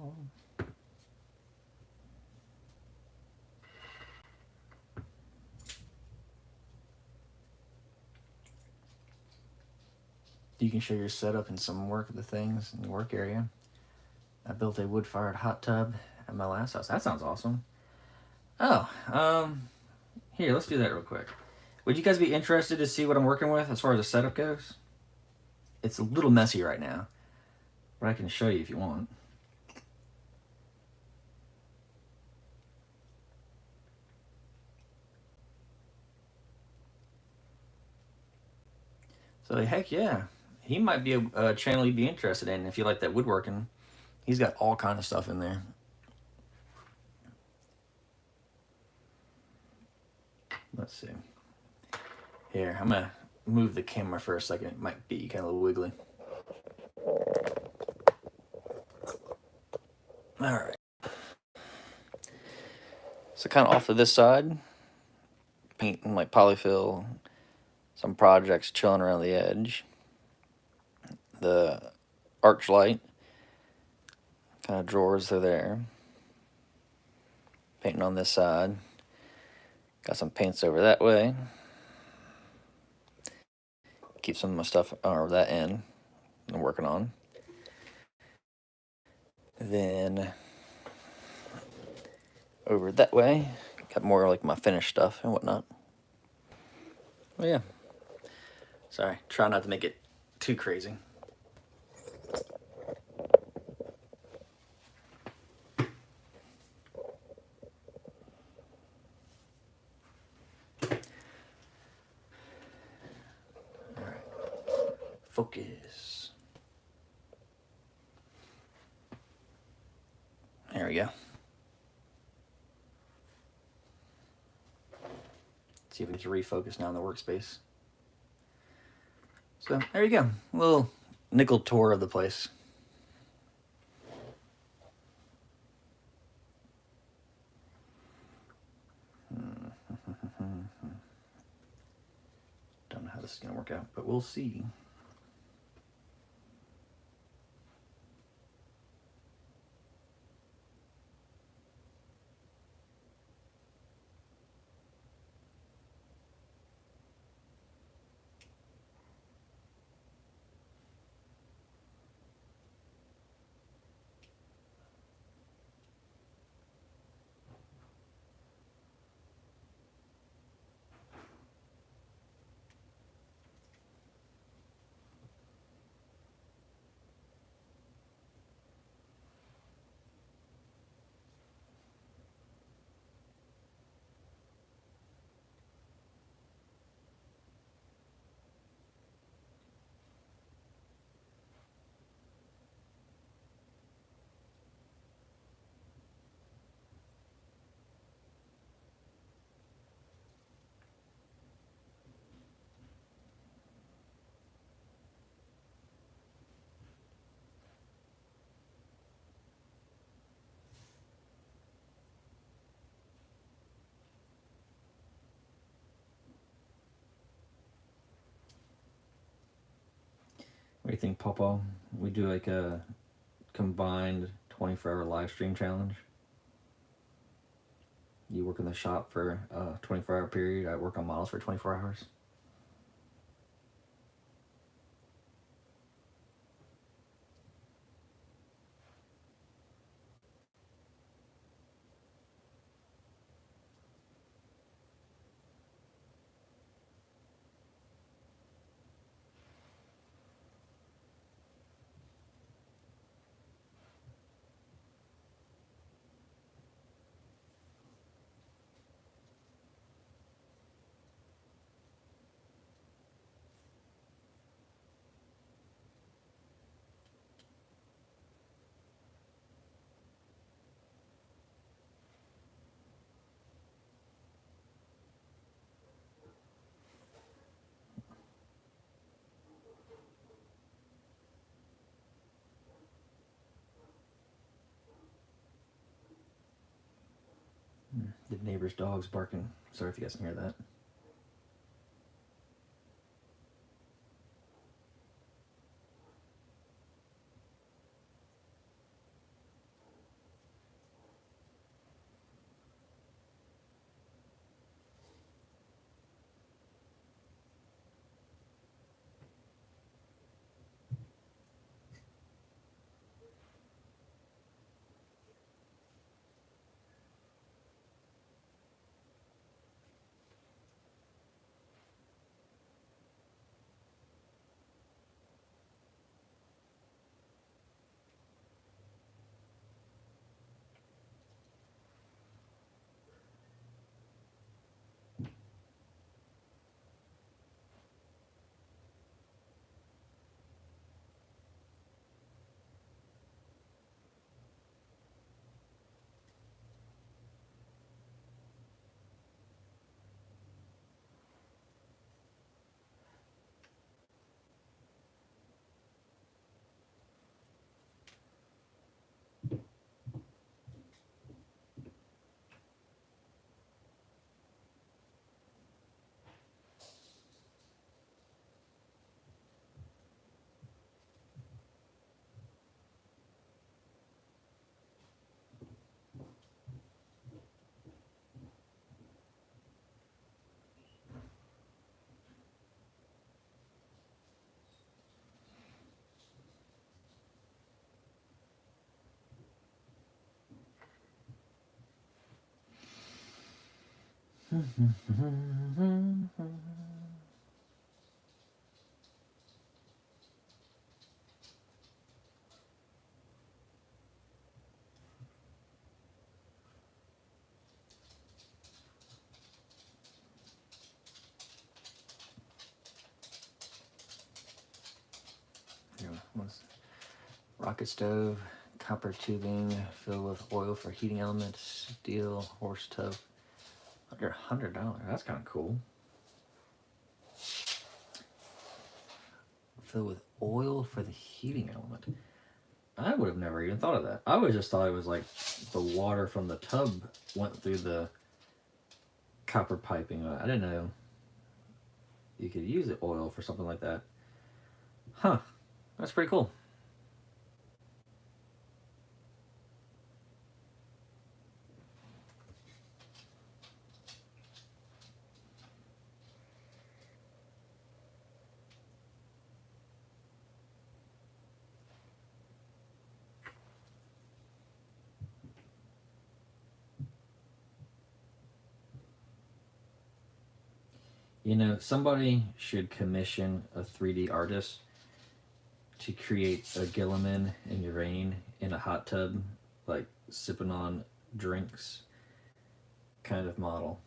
Speaker 2: You can show your setup and some work of the things in the work area. I built a wood-fired hot tub at my last house. That sounds awesome. Oh, here, let's do that real quick. Would you guys be interested to see what I'm working with as far as the setup goes? It's a little messy right now, but I can show you if you want. So heck yeah, he might be a channel you'd be interested in if you like that woodworking. He's got all kind of stuff in there. Let's see. Here, I'm gonna move the camera for a second. It might be kind of a little wiggly. All right. So kind of off to this side, painting like polyfill, some projects chilling around the edge. The arch light, kind of drawers are there. Painting on this side. Got some paints over that way. Keep some of my stuff over that end I'm working on. Then over that way, got more like my finished stuff and whatnot. Oh yeah. Sorry, try not to make it too crazy. Focus. There we go. See if we get to refocus now in the workspace. So there you go. A little nickel tour of the place. Don't know how this is going to work out, but we'll see. What do you think, Papa? We do like a combined 24-hour live stream challenge. You work in the shop for a 24-hour period. I work on models for 24 hours. The neighbor's dog's barking. Sorry if you guys can hear that. Rocket stove, copper tubing filled with oil for heating elements, steel horse tub. Under $100. That's kind of cool. Filled with oil for the heating element. I would have never even thought of that. I would have just thought it was like the water from the tub went through the copper piping. I didn't know you could use the oil for something like that. Huh. That's pretty cool. You know, somebody should commission a 3D artist to create a Gilliman and Urain in a hot tub, like sipping on drinks kind of model.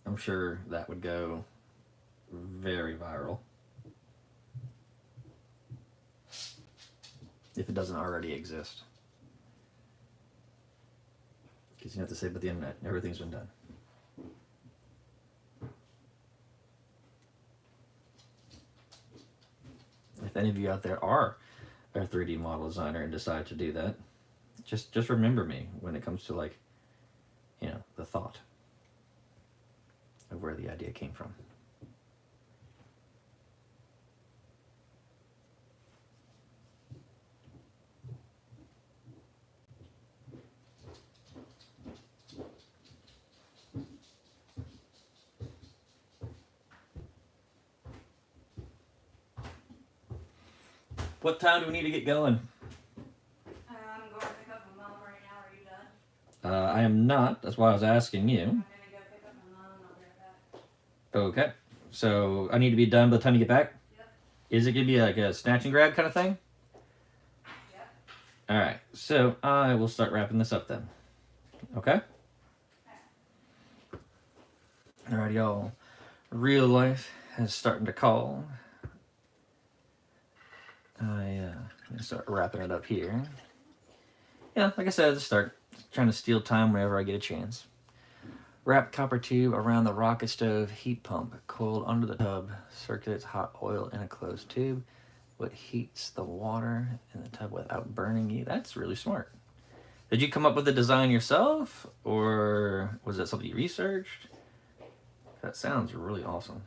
Speaker 2: I'm sure that would go very viral. If it doesn't already exist. Because you have to say about the internet, everything's been done. If any of you out there are a 3D model designer and decide to do that, just remember me when it comes to, like, you know, the thought of where the idea came from. What time do we need to get going?
Speaker 1: I'm going to pick up my mom right now. Are you done?
Speaker 2: I am not. That's why I was asking you.
Speaker 1: I'm gonna go pick up my mom and I'll be right back.
Speaker 2: Okay. So I need to be done by the time you get back?
Speaker 1: Yep.
Speaker 2: Is it going to be like a snatch and grab kind of thing?
Speaker 1: Yep.
Speaker 2: Alright. So I will start wrapping this up then. Okay? Alright, y'all. Real life is starting to call. I'm gonna start wrapping it up here. Yeah, like I said, just start trying to steal time whenever I get a chance. Wrap copper tube around the rocket stove heat pump, coiled under the tub, circulates hot oil in a closed tube, what heats the water in the tub without burning you. That's really smart. Did you come up with the design yourself, or was that something you researched? That sounds really awesome.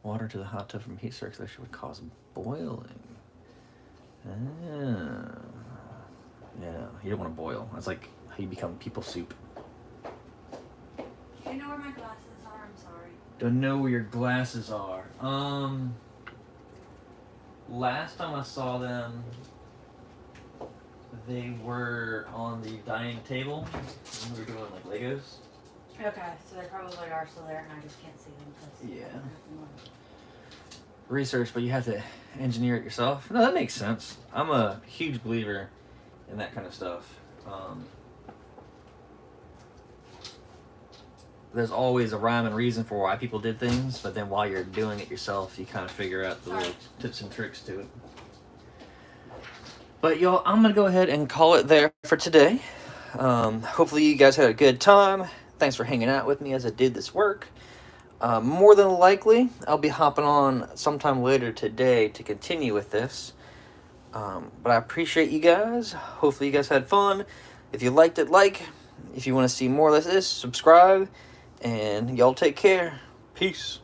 Speaker 2: Water to the hot tub from heat circulation would cause boiling. Ah. Yeah, you don't want to boil. That's like how you become people soup.
Speaker 1: Do you know where my glasses are? I'm sorry.
Speaker 2: Don't know where your glasses are. Last time I saw them, they were on the dining table when we were doing like Legos.
Speaker 1: Okay, so they probably are still there and I just can't see them. 'Cause
Speaker 2: Yeah. Research, but you have to engineer it yourself. No, that makes sense. I'm a huge believer in that kind of stuff. There's always a rhyme and reason for why people did things, but then while you're doing it yourself, you kind of figure out the little tips and tricks to it. But y'all, I'm gonna go ahead and call it there for today. Hopefully you guys had a good time. Thanks for hanging out with me as I did this work. More than likely, I'll be hopping on sometime later today to continue with this. But I appreciate you guys. Hopefully you guys had fun. If you liked it, like. If you want to see more of this, subscribe. And y'all take care. Peace.